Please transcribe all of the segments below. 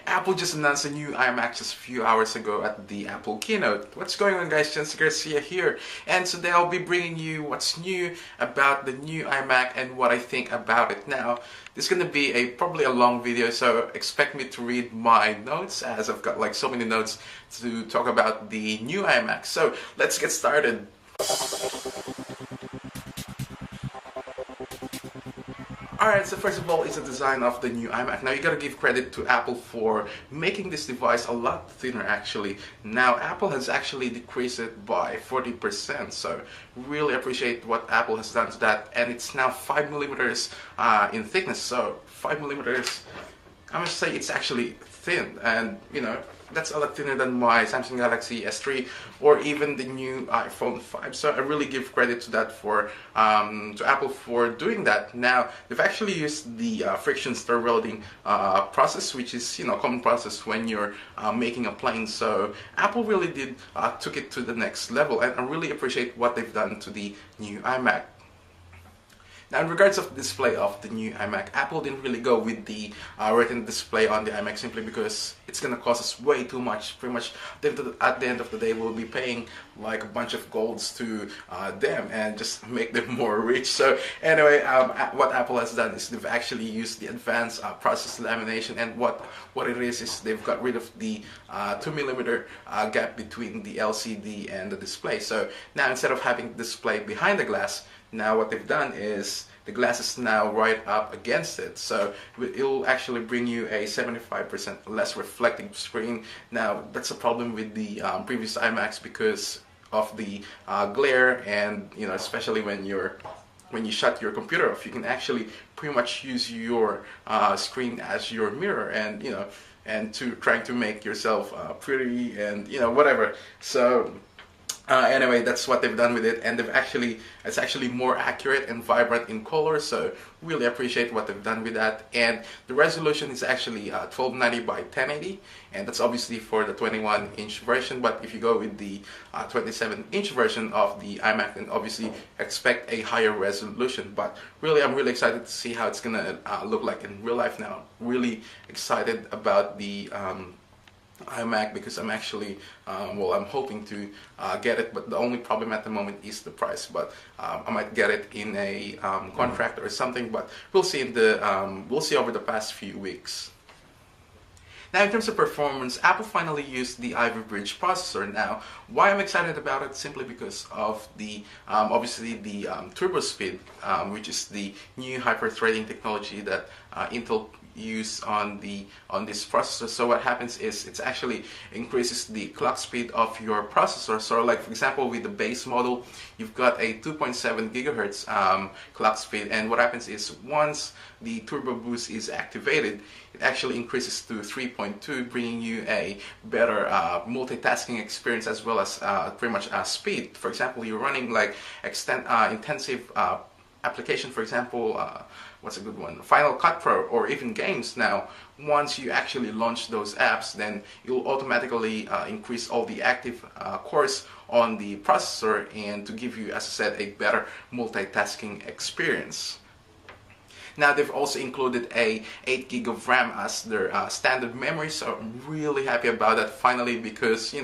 Apple just announced a new iMac just a few hours ago at the Apple keynote. What's going on, guys? Jensen Garcia here, and today I'll be bringing you what's new about the new iMac and what I think about it. Now, this is going to be probably a long video, so expect me to read my notes, as I've got like so many notes to talk about the new iMac. So let's get started. Alright, so first of all, it's the design of the new iMac. Now you gotta give credit to Apple for making this device a lot thinner actually. Now Apple has actually decreased it by 40%, so really appreciate what Apple has done to that. And it's now 5 millimeters in thickness, so 5 millimeters, I must say it's actually thin, and you know, that's a lot thinner than my Samsung Galaxy S3 or even the new iPhone 5. So I really give credit to that to Apple for doing that. Now they've actually used the friction stir welding process, which is common process when you're making a plane. So Apple really did took it to the next level, and I really appreciate what they've done to the new iMac. Now, in regards of the display of the new iMac, Apple didn't really go with the Retina display on the iMac simply because it's going to cost us way too much. Pretty much at the end of the day, we'll be paying like a bunch of golds to them and just make them more rich. So anyway, what Apple has done is they've actually used the advanced process lamination, and what it is they've got rid of the 2 millimeter gap between the LCD and the display. So now instead of having the display behind the glass, now what they've done is the glass is now right up against it, so it'll actually bring you a 75% less reflecting screen. Now that's a problem with the previous iMacs because of the glare, and especially when you shut your computer off, you can actually pretty much use your screen as your mirror, and to trying to make yourself pretty and whatever. So anyway, that's what they've done with it, and it's actually more accurate and vibrant in color, so really appreciate what they've done with that. And the resolution is actually 1290 by 1080, and that's obviously for the 21-inch version. But if you go with the 27-inch version of the iMac, then obviously expect a higher resolution. But really, I'm really excited to see how it's gonna look like in real life now. Really excited about the iMac because I'm actually I'm hoping to get it, but the only problem at the moment is the price. But I might get it in a contract or something, but we'll see we'll see over the past few weeks. Now, in terms of performance, Apple finally used the Ivy Bridge processor. Now, why I'm excited about it? Simply because of the obviously the turbo speed, which is the new hyper-threading technology that Intel use on this processor. So what happens is it actually increases the clock speed of your processor. So like for example, with the base model, you've got a 2.7 gigahertz clock speed, and what happens is once the turbo boost is activated, it actually increases to 3.2, bringing you a better multitasking experience as well as pretty much speed. For example, you're running like intensive application, for example, what's a good one? Final Cut Pro, or even games. Now, once you actually launch those apps, then you'll automatically increase all the active cores on the processor, and to give you, as I said, a better multitasking experience. Now they've also included a 8 gig of RAM as their standard memory, so I'm really happy about that finally, because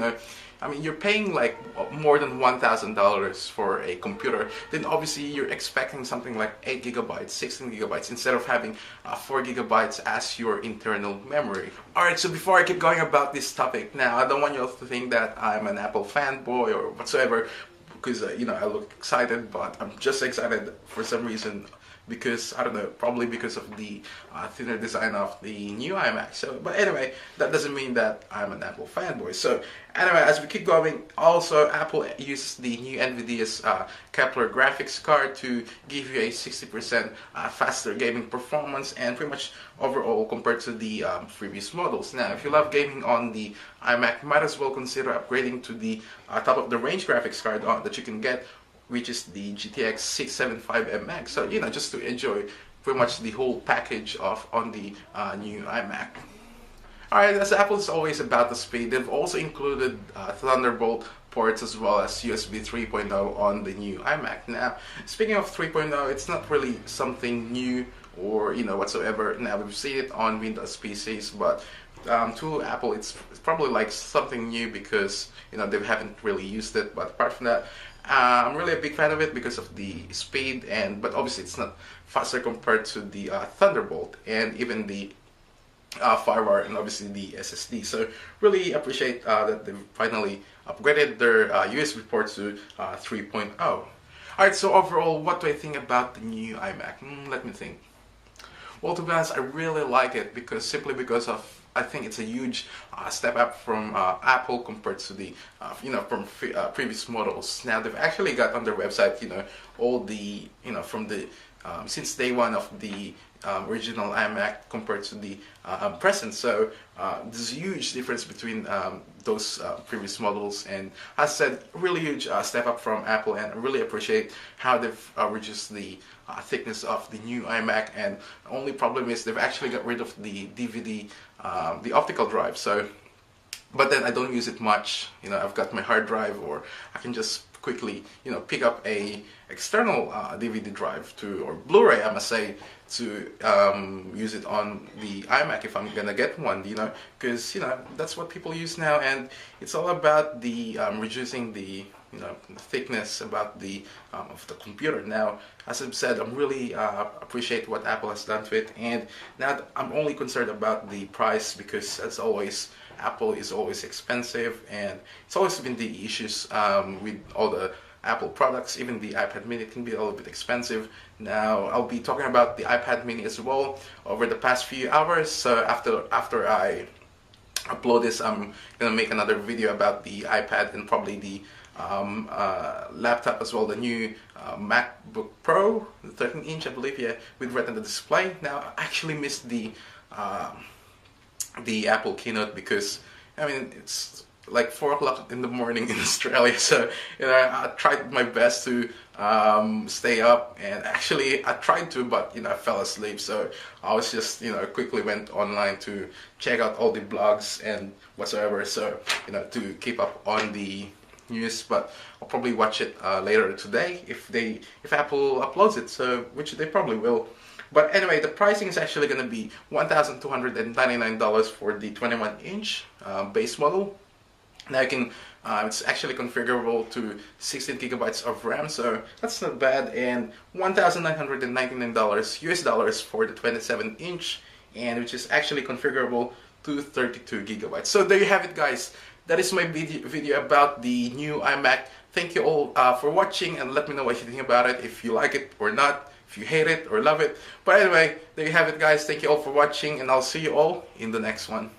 I mean, you're paying like more than $1,000 for a computer, then obviously you're expecting something like 8 gigabytes, 16 gigabytes, instead of having 4 gigabytes as your internal memory. Alright, so before I keep going about this topic, now I don't want you all to think that I'm an Apple fanboy or whatsoever, because I look excited, but I'm just excited for some reason because, I don't know, probably because of the thinner design of the new iMac. So, but anyway, that doesn't mean that I'm an Apple fanboy. So anyway, as we keep going, also Apple uses the new NVIDIA's Kepler graphics card to give you a 60% faster gaming performance, and pretty much overall compared to the previous models. Now, if you love gaming on the iMac, might as well consider upgrading to the top of the range graphics card that you can get, which is the GTX 675 MX. So just to enjoy pretty much the whole package on the new iMac. Alright, as Apple is always about the speed, they've also included Thunderbolt ports as well as USB 3.0 on the new iMac. Now, speaking of 3.0, it's not really something new or whatsoever. Now, we've seen it on Windows PCs, but to Apple, it's probably like something new because they haven't really used it. But apart from that, I'm really a big fan of it because of the speed, but obviously it's not faster compared to the Thunderbolt and even the FireWire and obviously the SSD. So really appreciate that they finally upgraded their USB port to 3.0. Alright, so overall, what do I think about the new iMac? Let me think. Well, to be honest, I really like it simply because of I think it's a huge step up from Apple compared to the from previous models. Now they've actually got on their website all the from the since day one of the original iMac compared to the present. So there's a huge difference between those previous models, and as I said, really huge step up from Apple, and I really appreciate how they've reduced the thickness of the new iMac. And the only problem is they've actually got rid of the DVD, the optical drive. So, but then I don't use it much. I've got my hard drive, or I can just quickly pick up a external DVD drive or Blu-ray, I must say, to use it on the iMac if I'm gonna get one, because that's what people use now, and it's all about the reducing the thickness about the of the computer. Now, as I've said, I'm really appreciate what Apple has done to it, and now I'm only concerned about the price because, as always, Apple is always expensive, and it's always been the issues with all the Apple products. Even the iPad mini can be a little bit expensive. Now I'll be talking about the iPad mini as well over the past few hours. So after I upload this, I'm gonna make another video about the iPad and probably the laptop as well, the new MacBook Pro, the 13-inch, I believe, yeah, with Retina display. Now I actually missed the Apple keynote because it's like 4 o'clock in the morning in Australia, so I tried my best to stay up, and actually I tried to, but I fell asleep. So I was just quickly went online to check out all the blogs and whatsoever, so to keep up on the news. But I'll probably watch it later today if Apple uploads it, so which they probably will. But anyway, the pricing is actually going to be $1,299 for the 21-inch base model. Now it's actually configurable to 16 gigabytes of RAM, so that's not bad, and $1,999 US dollars for the 27-inch, and which is actually configurable to 32 gigabytes. So there you have it, guys. That is my video about the new iMac. Thank you all for watching, and let me know what you think about it, if you like it or not, if you hate it or love it. But anyway, there you have it, guys. Thank you all for watching, and I'll see you all in the next one.